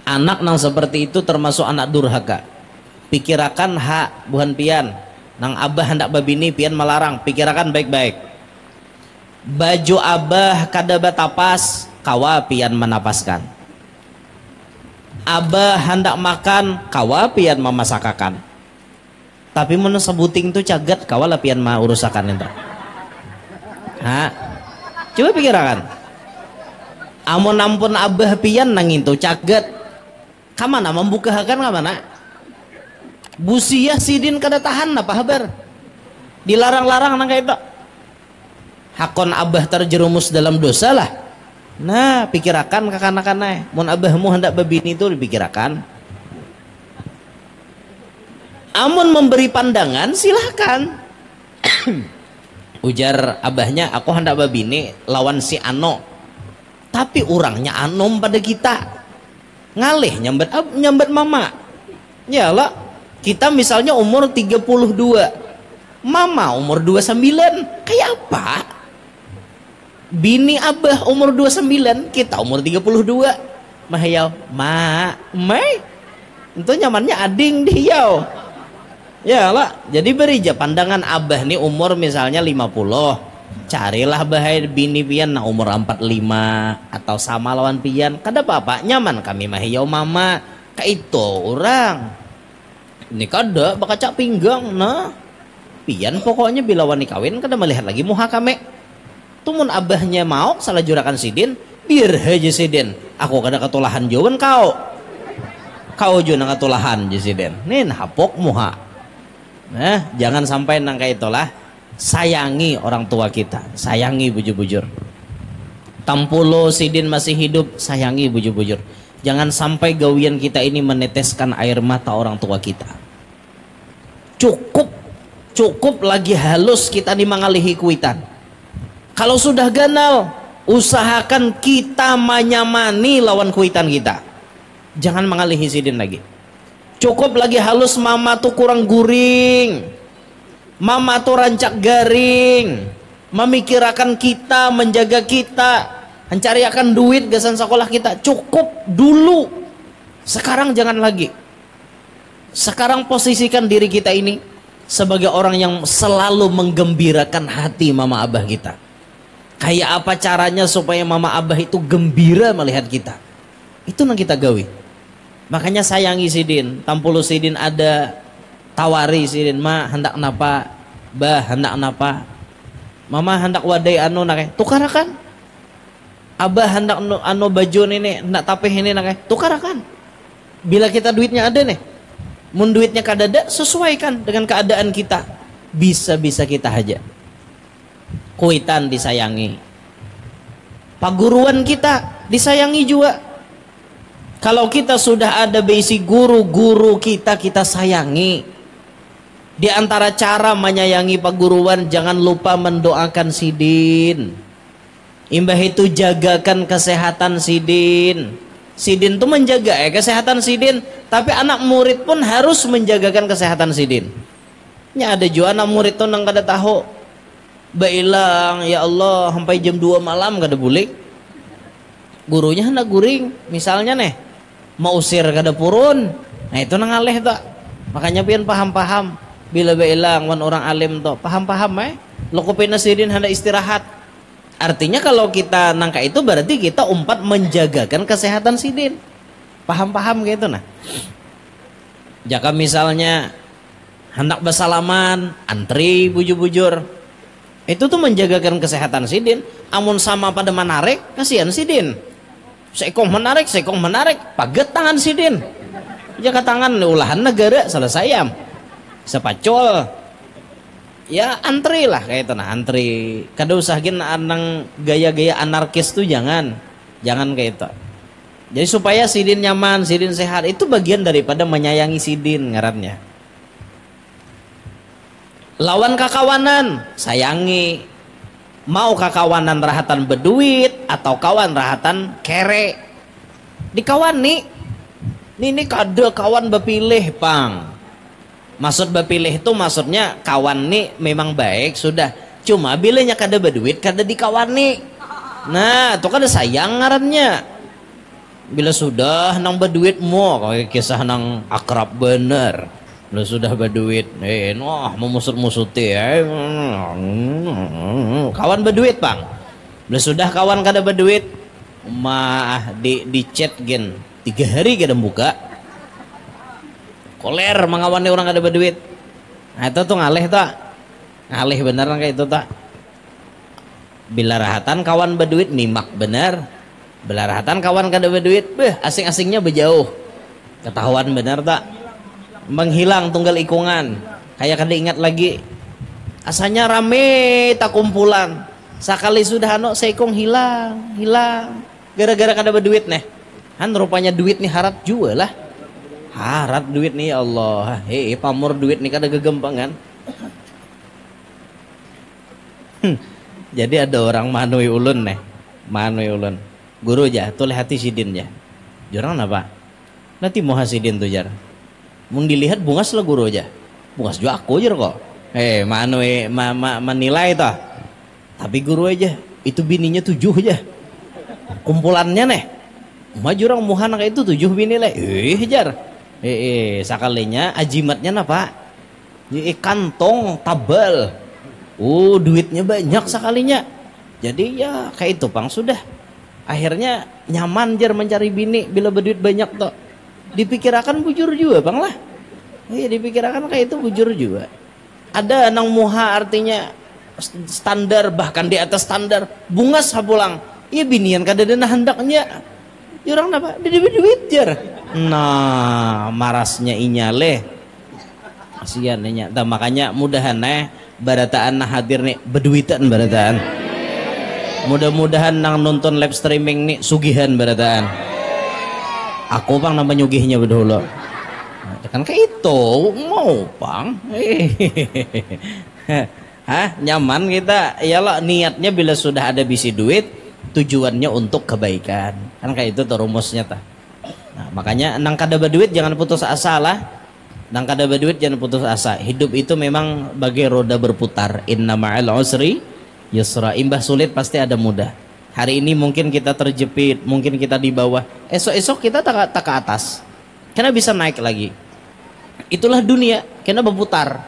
Anak nang seperti itu termasuk anak durhaka. Pikirakan hak buhan pian. Nang abah hendak babini pian melarang. Pikirakan baik-baik. Baju abah kada batapas, kawa pian menapaskan. Abah hendak makan, kawa pian memasakakan. Tapi mun sebuting tuh caget kawal lapian mah urusakan itu. Ha? Coba pikirkan. Amun ampun abah pian nangin tuh caget. Kamana membukahakan kamana? Busiah sidin kada tahan apa habar? Dilarang-larang nang itu. Hakon abah terjerumus dalam dosa lah. Nah, pikirakan kakana-kana. Mun abahmu hendak babini itu dipikirakan. Amun memberi pandangan silahkan. Ujar abahnya, aku hendak babini lawan si Ano. Tapi orangnya anom pada kita. Ngalih nyambat mama. Ya lah, kita misalnya umur 32. Mama umur 29. Kayak apa? Bini abah umur 29, kita umur 32. Mahayau, itu nyamannya ading diau. Ya lah, jadi beri aja pandangan abah nih umur misalnya 50. Carilah bahaya bini pian nah umur 45 atau sama lawan pian. Kada apa-apa, nyaman kami mahayau mama. Kayak itu orang. Ini kada bakacak pinggang nah. Pian pokoknya bila wani kawin kada melihat lagi muha kami. Tumun abahnya mau salah jurakan sidin, biar aja sidin. Aku kada ketulahan jawan kau. Kau juga ketulahan aja sidin. Nih hapok muha. Nah, jangan sampai nang kayak itulah. Sayangi orang tua kita, sayangi bujur-bujur. Tampulo sidin masih hidup, sayangi bujur-bujur. Jangan sampai gawian kita ini meneteskan air mata orang tua kita. Cukup lagi halus kita dimangalihi kuitan. Kalau sudah ganal, usahakan kita menyamani lawan kuitan kita. Jangan mengalihi sidin lagi. Cukup lagi halus mama tuh kurang guring. Mama tuh rancak garing. Memikirakan kita, menjaga kita, mencari akan duit gasan sekolah kita. Cukup dulu. Sekarang jangan lagi. Sekarang posisikan diri kita ini sebagai orang yang selalu menggembirakan hati mama abah kita. Kayak apa caranya supaya mama abah itu gembira melihat kita. Itu yang kita gawi. Makanya sayangi sidin. Tampulu sidin ada, tawari sidin, ma hendak napa, bah hendak napa, mama hendak wadai anu nake, tukarakan. Abah hendak anu baju ini, hendak tapeh ini nake, tukarakan. Bila kita duitnya ada nih, mun duitnya kadada, sesuaikan dengan keadaan kita. Bisa-bisa kita haja. Kuitan disayangi. Paguruan kita disayangi juga. Kalau kita sudah ada basic guru kita sayangi. Di antara cara menyayangi paguruan, jangan lupa mendoakan sidin. Imbah itu jagakan kesehatan sidin. Sidin itu menjaga kesehatan sidin, tapi anak murid pun harus menjagakan kesehatan sidin. Ya ada juga anak murid tuh nang kada tahu. Bailang, ya Allah, sampai jam 2 malam kada bulik. Gurunya hendak guring, misalnya nih, mau usir kada purun. Nah itu nang aleh tuh. Makanya pian paham-paham. Bila bailang wan orang alim tuh, paham-paham lo kupin sidin hendak istirahat. Artinya kalau kita nangka itu berarti kita umpat menjagakan kesehatan sidin. Paham-paham gitu nah. Jika misalnya hendak bersalaman, antri bujur-bujur. Itu tuh menjagakan kesehatan sidin. Amun sama pada menarik, kasihan sidin. Sekong menarik, paget tangan sidin. Jaka tangan ulahan negara selesai sepacol. Ya antri lah kayak itu nah, antri. Kada usahakin anang gaya-gaya anarkis tuh jangan kayak itu. Jadi supaya sidin nyaman, sidin sehat, itu bagian daripada menyayangi sidin ngarannya. Lawan kakawanan, sayangi. Mau kakawanan rahatan berduit atau kawan rahatan kere. Dikawan nih. Ini kada kawan bepilih, Pang. Maksud bepilih itu maksudnya kawan nih memang baik sudah. Cuma bilanya kada berduit, kada dikawan nih. Nah, itu kada sayang ngarannya. Bila sudah nang berduit mo, kayak kisah nang akrab bener. Lu sudah berduit, wah memusut-musuti, kawan berduit bang. Lu sudah kawan kada berduit, mah di chat gen 3 hari kada buka, koler mengawani orang kada berduit. Nah itu tuh ngalih tuh, ngalih bener kayak itu tuh. Bila rahatan kawan berduit nimak bener, bila rahatan kawan kada berduit, asing-asingnya berjauh, ketahuan bener tak, menghilang tunggal ikungan, kayak kada ingat lagi, asanya rame tak kumpulan, sekali sudah seikung hilang, gara-gara kada berduit nih, kan rupanya duit nih harat juga lah. Harat duit nih ya Allah. Pamor duit nih kada gegempangan. Jadi ada orang manui ulun nih. Manui ulun. Guru aja, tuh hati sidin ya. Jurang apa? Nanti mau hasidin tuh jar. Mau dilihat bungas lah guru aja. Bungas juga aku jar kok. Manui menilai toh. Tapi guru aja, itu bininya 7 aja. Kumpulannya nih. Jurang muhan kayak itu 7 bini lah. Jar. Sakalinya ajimatnya apa? Kantong tabal. Duitnya banyak sekalinya. Jadi ya kayak itu pang sudah. Akhirnya nyaman jar mencari bini bila berduit banyak toh. Dipikirakan bujur juga bang lah. Dipikirakan kayak itu bujur juga. Ada nang muha artinya standar bahkan di atas standar. Bungas hapulang. Iya binian kada ada hendaknya. Jurang apa? Duit jar. Nah, marasnya inyale. Kasihan nya. Makanya mudahan barataan hadir nih berduitan barataan. Mudah-mudahan nang nonton live streaming nih sugihan barataan. Aku pang nama nyugihnya bedolo. Kan kayak itu mau pang. Nyaman kita. Iyalah niatnya bila sudah ada bisi duit tujuannya untuk kebaikan. Kan kayak itu tuh rumusnya tah. Nah, makanya nang kada berduit jangan putus asa lah. Nang kada berduit jangan putus asa. Hidup itu memang bagai roda berputar. Inna ma'al usri yusra. Imbah sulit pasti ada mudah. Hari ini mungkin kita terjepit, mungkin kita di bawah. Esok-esok kita tak ke atas. Karena bisa naik lagi. Itulah dunia, karena berputar.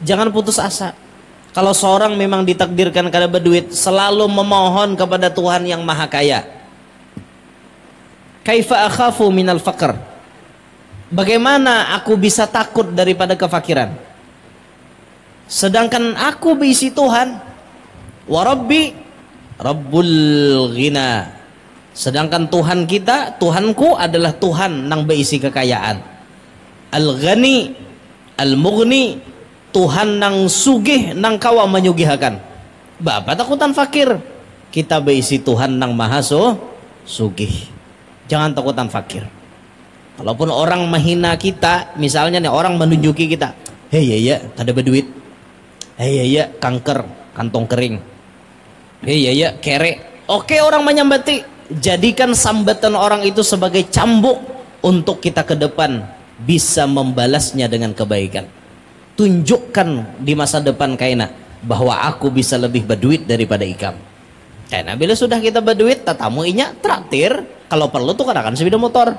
Jangan putus asa. Kalau seorang memang ditakdirkan kada berduit, selalu memohon kepada Tuhan yang Maha Kaya. Kaifa akhafu minal faqr? Bagaimana aku bisa takut daripada kefakiran? Sedangkan aku berisi Tuhan. Wa rabbi rabbul ghina. Sedangkan Tuhan kita, Tuhanku adalah Tuhan nang berisi kekayaan. Al-ghani, al-mughni, Tuhan nang sugih nang kawa menyugihakan. Bapak takutan fakir. Kita berisi Tuhan nang maha sugih. Jangan takutan fakir. Kalaupun orang menghina kita, misalnya nih orang menunjuki kita, ya, kada berduit. Ya, kanker, kantong kering. Ya, kere. Oke, orang menyambati. Jadikan sambatan orang itu sebagai cambuk untuk kita ke depan bisa membalasnya dengan kebaikan. Tunjukkan di masa depan kaina bahwa aku bisa lebih berduit daripada ikam. Karena bila sudah kita berduit, tatamu inya traktir. Kalau perlu tuh kadang sepeda motor.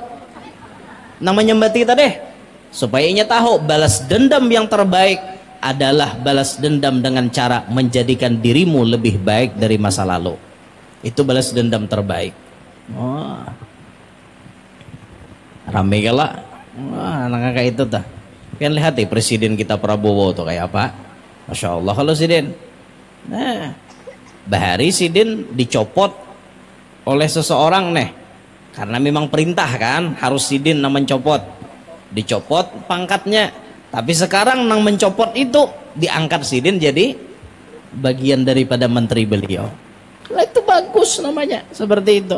Namanya mbati kita deh. Supaya inya tahu balas dendam yang terbaik adalah balas dendam dengan cara menjadikan dirimu lebih baik dari masa lalu. Itu balas dendam terbaik. Wah. Rame gala. Wah, anak kayak itu dah. Kan lihat deh presiden kita Prabowo tuh kayak apa. Masya Allah kalau sidin. Nah, bahari sidin dicopot oleh seseorang nih. Karena memang perintah kan harus sidin nang mencopot. Dicopot pangkatnya. Tapi sekarang nang mencopot itu diangkat sidin jadi bagian daripada menteri beliau. Lah itu bagus namanya seperti itu.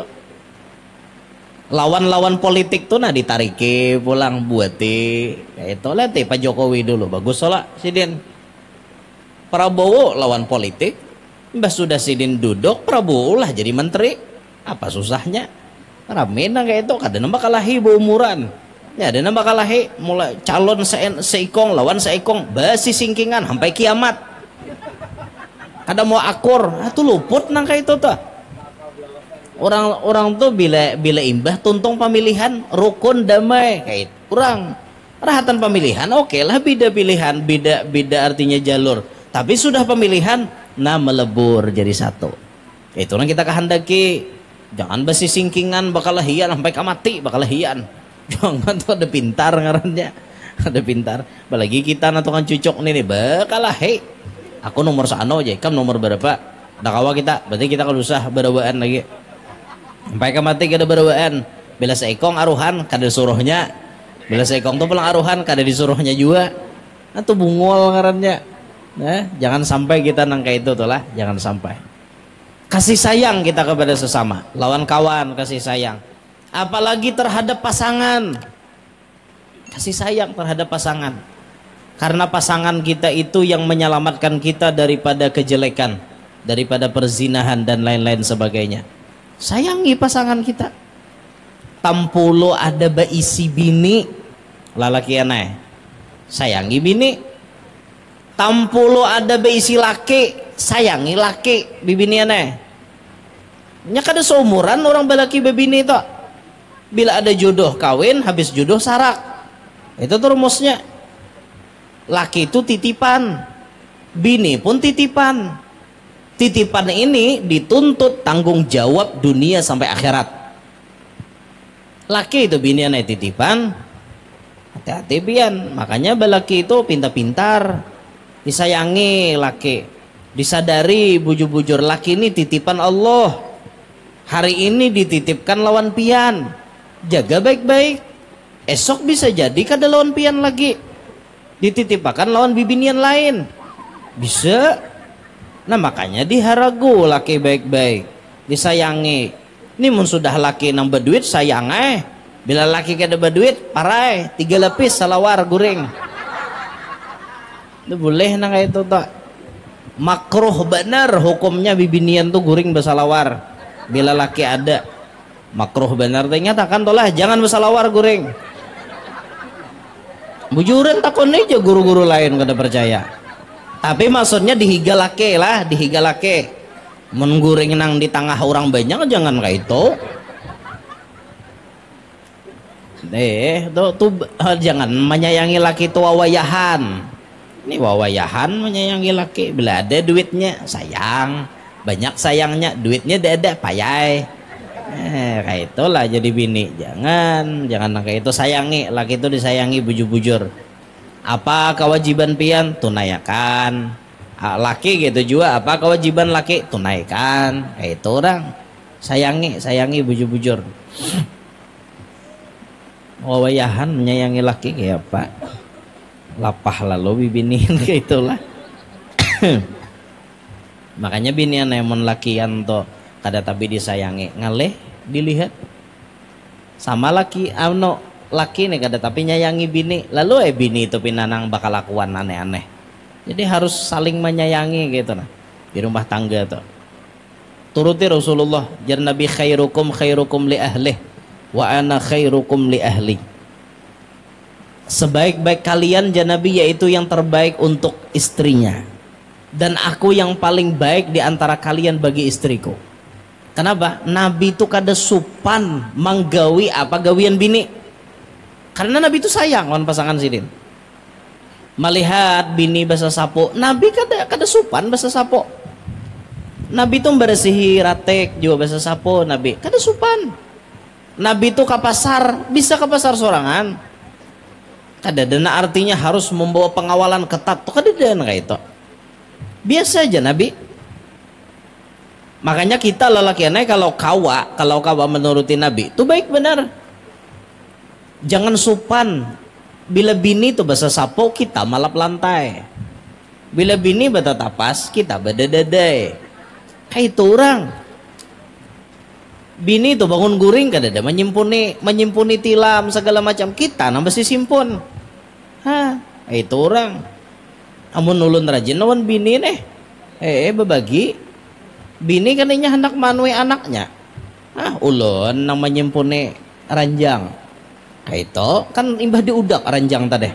Lawan-lawan politik tuh ditariki pulang buati kayak itu. Lihat Pak Jokowi dulu bagus soalnya sidin. Prabowo lawan politik. Mbah sudah sidin duduk Prabowo lah jadi menteri. Apa susahnya? Rame nang kayak itu kada nambah kalahi umuran. Ya ada nambah kalahi mulai calon seikong lawan seikong basi singkingan sampai kiamat. Kada mau akur, tuh luput nang kayak itu tuh. Orang tuh bila imbah tuntung pemilihan rukun damai kayak kurang rahatan pemilihan oke lah beda pilihan beda artinya jalur tapi sudah pemilihan melebur jadi satu itu yang kita kehendaki. Jangan basi singkingan bakal hian sampai kamati bakal hian. Jangan tuh ada pintar ngarannya Ada pintar. Apalagi kita na tukang cucok nih bakalah hei. Aku nomor sano aja, kamu nomor berapa? Ada kawa kita, berarti kita kalau usah berawaan lagi. Sampai ke mati kada berawaan. Bila seekong aruhan kada suruhnya. Bila seekong tuh pulang aruhan kada disuruhnya juga. Nah tuh bungol ngarannya. Nah, jangan sampai kita nangka itu tuh lah, jangan sampai. Kasih sayang kita kepada sesama, lawan kawan kasih sayang. Apalagi terhadap pasangan. Kasih sayang terhadap pasangan. Karena pasangan kita itu yang menyelamatkan kita daripada kejelekan, daripada perzinahan dan lain-lain sebagainya. Sayangi pasangan kita. Tampulo ada baisi bini, lalaki aneh. Sayangi bini. Tampulo ada baisi laki, sayangi laki, bibini aneh. Nya kada seumuran orang balaki bebini itu. Bila ada jodoh kawin, habis jodoh sarak. Itu tuh rumusnya. Laki itu titipan, bini pun titipan. Titipan ini dituntut tanggung jawab dunia sampai akhirat. Laki itu bini aneh titipan, hati-hati pian. Makanya balaki itu pintar-pintar, disayangi laki, disadari bujur-bujur laki ini titipan Allah. Hari ini dititipkan lawan pian, jaga baik-baik. Esok bisa jadi kada lawan pian lagi. Dititipakan lawan bibinian lain bisa. Nah makanya diharagu laki baik-baik, disayangi. Ini mun sudah laki nang berduit sayang bila laki kada berduit parai 3 lapis salawar guring. Itu boleh nang kayak itu tak makruh benar hukumnya bibinian tuh guring bersalawar bila laki ada. Makruh benar ternyatakan tolah jangan bersalawar guring. Bujuran takon aja guru-guru lain kada percaya. Tapi maksudnya dihiga lake lah, dihiga lake. Mengguring nang di tengah orang banyak jangan kayak itu. Tuh jangan menyayangi laki itu wawayahan. Ini wawayahan menyayangi laki. Bila ada duitnya sayang, banyak sayangnya, duitnya ada payai. Kayak itulah jadi bini. Jangan kayak itu, sayangi laki itu, disayangi bujur-bujur. Apa kewajiban pian tunaikan. Laki gitu juga, apa kewajiban laki tunaikan. Kayak itu orang. Sayangi bujur-bujur. Wawayahan menyayangi laki kayak apa? Lapah lalu bibiniin kayak itulah. Makanya binian emon lakian to kada tapi disayangi ngaleh dilihat sama laki laki nih kada tapi nyayangi bini, lalu bini itu pinanang bakal lakuan aneh-aneh. Jadi harus saling menyayangi gitu nah di rumah tangga tuh. Turuti Rasulullah, jar Nabi khairukum li ahlih wa ana khairukum li ahli. Sebaik-baik kalian jar Nabi yaitu yang terbaik untuk istrinya, dan aku yang paling baik di antara kalian bagi istriku. Kenapa? Nabi itu kada supan menggawi apa gawian bini. Karena Nabi itu sayang lawan pasangan sidin. Melihat bini basa sapo, Nabi kada supan basa sapo. Nabi itu membersihi ratek juga basa sapo, Nabi kada supan. Nabi itu ke pasar, bisa ke pasar sorangan. Kada dana artinya harus membawa pengawalan ketat tuh kada dana kayak itu. Biasa aja Nabi. Makanya kita lelakiannya kalau kawa menuruti Nabi itu baik benar. Jangan supan. Bila bini itu bahasa sapo kita malap lantai. Bila bini bata tapas kita badadadai. Kayak itu orang. Bini itu bangun guring kada ada menyimpuni tilam segala macam, kita nambah simpun. Itu orang. Amun ulun rajin lawan bini nih. Berbagi. Bini kaninya hendak manui anaknya. Ulun nang menyimpuni ranjang. Kayak itu kan imbah diudak ranjang tadi.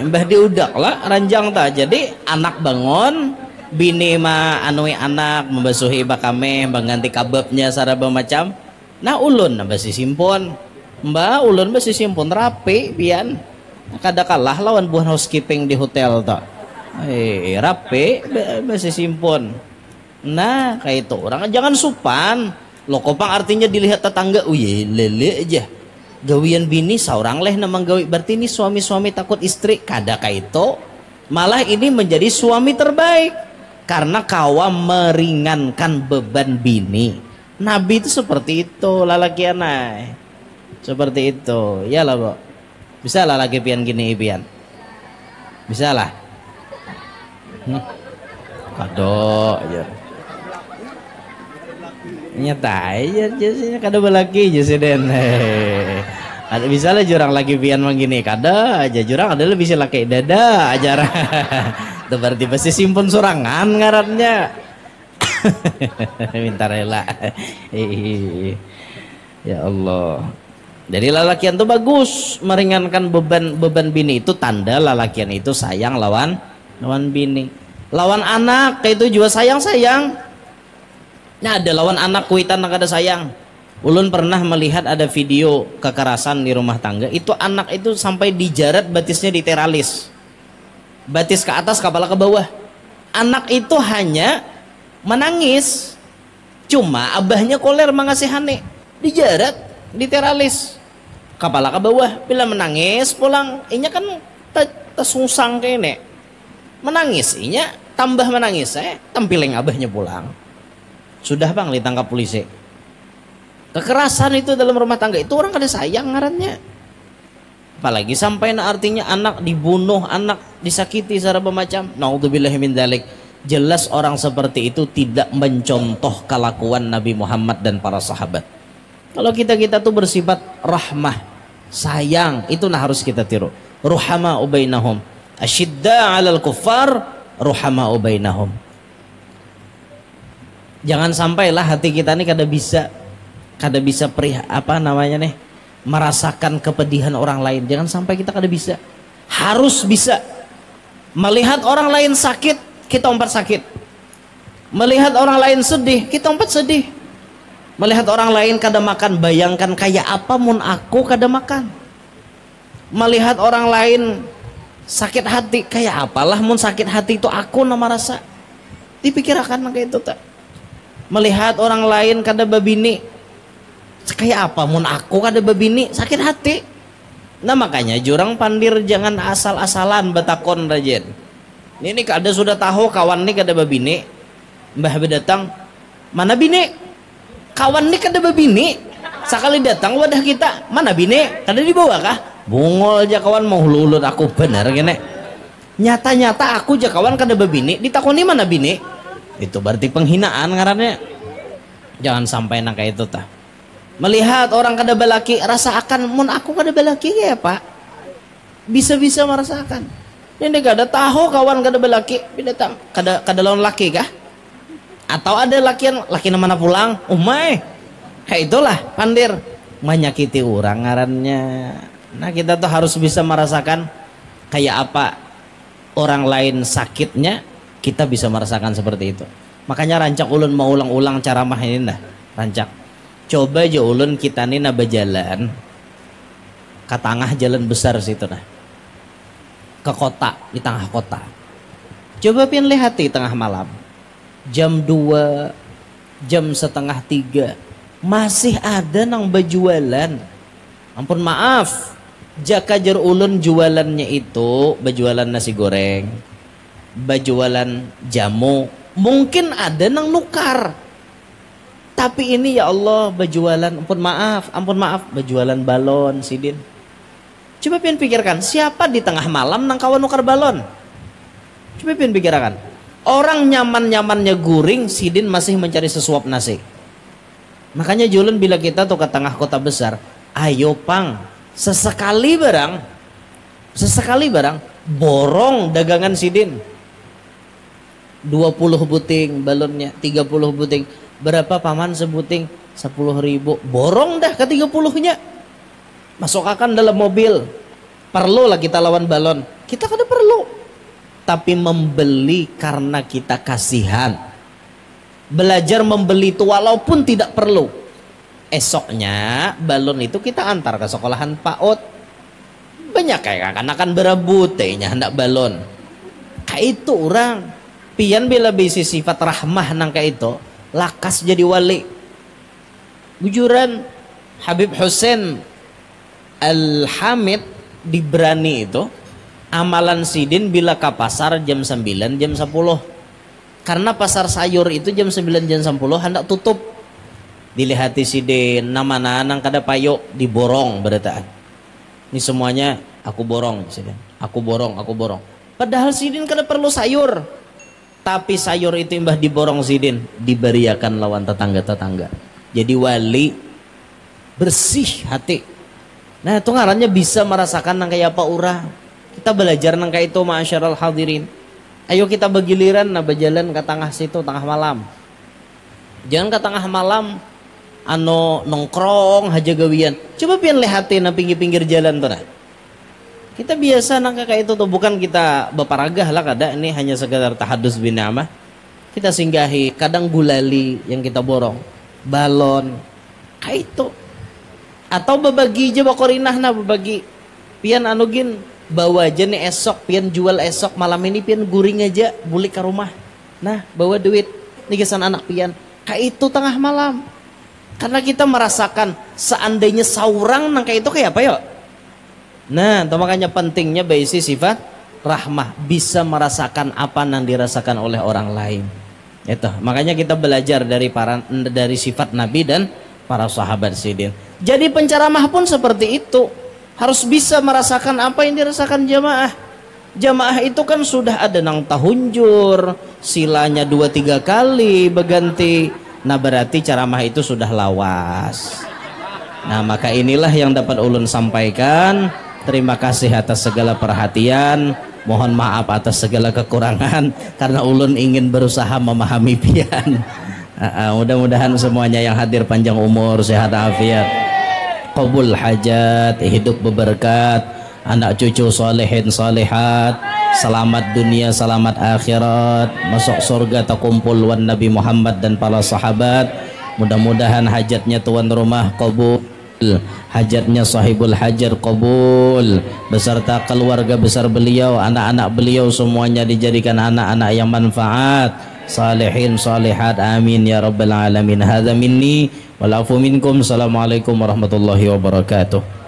Imbah diudak lah ranjang ta. Jadi anak bangun, bini mah anui anak, membasuhi bakame, mengganti kababnya saraba macam. Nah ulun nambah simpon. Mbak ulun basi simpon rapi pian. Kada kalah lawan buah housekeeping di hotel ta. Rapi masih simpon. Nah kayak itu orang jangan supan. Lokopang artinya dilihat tetangga, lele aja. gawian bini seorang leh namang gawi, berarti ini suami-suami takut istri kada kaito, malah ini menjadi suami terbaik karena kawa meringankan beban bini. Nabi itu seperti itu lalaki anai, seperti itu ya lah bu. Bisa lah lagi pian gini pian, bisa lah. Kado aja nyata aja jasanya kada belaki jasiden. Ada bisa lah jurang lagi pian begini kada aja jurang ada lebih bisa laki dada aja. Itu berarti pasti simpun sorangan ngarannya. Minta rela. Ya Allah. Jadi lalakian itu bagus meringankan beban bini, itu tanda lalakian itu sayang lawan bini. Lawan anak kayak itu juga sayang. Nah ada lawan anak kuitan kada sayang. Ulun pernah melihat ada video kekerasan di rumah tangga. Itu anak itu sampai dijaret batisnya di teralis. Batis ke atas, kepala ke bawah. Anak itu hanya menangis. Cuma abahnya koler mengasihani. Dijaret di teralis. Kepala ke bawah. Bila menangis pulang. Inya kan tersungsang kayak ini. Menangis. Inya tambah menangis. Tampilin abahnya pulang. Sudah bang ditangkap polisi. Kekerasan itu dalam rumah tangga itu orang kada sayang ngarannya. Apalagi sampai artinya anak dibunuh, anak disakiti secara macam. Naudzubillahi min dzalik. Jelas orang seperti itu tidak mencontoh kelakuan Nabi Muhammad dan para sahabat. Kalau kita tuh bersifat rahmah, sayang, itu nah harus kita tiru. Ruhama ubainahum, asyidda 'alal kuffar, ruhama ubainahum. Jangan sampailah hati kita ini kada bisa merasakan kepedihan orang lain. Jangan sampai kita kada bisa. Harus bisa melihat orang lain sakit, kita umpat sakit. Melihat orang lain sedih, kita umpat sedih. Melihat orang lain kada makan, bayangkan kayak apa mun aku kada makan. Melihat orang lain sakit hati, kayak apalah mun sakit hati itu aku nama rasa. Dipikirkan kayak itu tak. Melihat orang lain kada babini, kayak apa mun aku kada babini sakit hati. Nah makanya jurang pandir jangan asal-asalan betakon rajin. Ini kada sudah tahu kawan ini kada babini, mbah berdatang mana bini, kawan ini kada babini, sekali datang wadah kita mana bini, kada dibawa kah? Bungol aja kawan mau lulut aku bener gini. Nyata-nyata aku aja kawan kada babini, ditakoni mana bini. Itu berarti penghinaan ngarannya. Jangan sampai nang kayak itu tah. Melihat orang kada balaki, rasakan mun aku kada balaki ya pak. Bisa-bisa merasakan. Ini kada tahu kawan kada balaki, datang kada lawan laki kah? Atau ada laki mana pulang? Umay. Kayak itulah pandir menyakiti orang ngarannya. Nah kita tuh harus bisa merasakan kayak apa orang lain sakitnya. Kita bisa merasakan seperti itu. Makanya rancak ulun mau ulang-ulang ceramah ini dah. Rancak. Coba aja ulun kita nih naba jalan ke tengah jalan besar situ nah. Ke kota, di tengah kota. Coba pian lihat di tengah malam. Jam 2, jam setengah 3 masih ada nang berjualan. Ampun maaf. Jaka jar ulun jualannya itu berjualan nasi goreng. Bajualan jamu, mungkin ada nang nukar, tapi ini ya Allah bajualan, ampun maaf bajualan balon sidin. Coba pian pikirkan siapa di tengah malam nang kawan nukar balon. Coba pian pikirkan orang nyamannya guring sidin masih mencari sesuap nasi. Makanya jualan bila kita tuh ke tengah kota besar, ayo pang sesekali barang borong dagangan sidin. 20 buting balonnya, 30 buting. Berapa paman sebuting? 10.000. Borong dah ke 30-nya. Masukkan dalam mobil. Perlu lah kita lawan balon. Kita kada perlu. Tapi membeli karena kita kasihan. Belajar membeli itu walaupun tidak perlu. Esoknya balon itu kita antar ke sekolahan PAUD. Banyak kayak akan berebut hendak balon. Kayak itu orang. Pian bila bisi sifat rahmah nang kayak itu lakas jadi wali. Bujuran Habib Hussein Al-Hamid di Berani itu amalan sidin bila ke pasar jam 9 jam 10, karena pasar sayur itu jam 9 jam 10 hendak tutup. Dilihati sidin nama nang kada payo diborong berataan. Ini semuanya aku borong sidin. Aku borong. Padahal sidin kada perlu sayur. Tapi sayur itu imbah diborong sidin diberiakan lawan tetangga-tetangga. Jadi wali bersih hati. Nah, itu ngarannya bisa merasakan nang kayak apa urah. Kita belajar nang kayak itu ma'asyiral hadirin. Ayo kita bergiliran nah berjalan ke tengah situ tengah malam. Jangan ke tengah malam nongkrong haja gawian. Coba pian lihatin na pinggir-pinggir jalan tuh nah. Kita biasa nang kayak itu tuh, bukan kita beparagah lah kada, ini hanya sekedar tahadus bin ni'mah. Kita singgahi, kadang gulali yang kita borong, balon, kayak itu. Atau berbagi aja bakorinah na berbagi. Pian anugin bawa aja nih esok, pian jual esok, malam ini pian guring aja, balik ke rumah. Nah, bawa duit, nih kesan anak pian. Kayak itu tengah malam. Karena kita merasakan seandainya saurang nang kayak itu kayak apa yuk? Nah, itu makanya pentingnya baisi sifat rahmah, bisa merasakan apa yang dirasakan oleh orang lain. Itu, makanya kita belajar dari sifat Nabi dan para sahabat sidin. Jadi penceramah pun seperti itu, harus bisa merasakan apa yang dirasakan jamaah. Jamaah itu kan sudah ada nang tahunjur, silanya 2-3 kali berganti. Nah, berarti ceramah itu sudah lawas. Nah, maka inilah yang dapat ulun sampaikan. Terima kasih atas segala perhatian. Mohon maaf atas segala kekurangan karena ulun ingin berusaha memahami pian. Mudah-mudahan semuanya yang hadir panjang umur, sehat afiat, qabul hajat, hidup berberkat, anak cucu solehin solehat, selamat dunia, selamat akhirat, masuk surga terkumpul wan Nabi Muhammad dan para sahabat. Mudah-mudahan hajatnya tuan rumah qabul, hajatnya sahibul hajar qabul, beserta keluarga besar beliau, anak-anak beliau semuanya dijadikan anak-anak yang manfaat, salihin salihat, amin ya rabbal alamin. Hadza minni wal afu minkum. Assalamualaikum warahmatullahi wabarakatuh.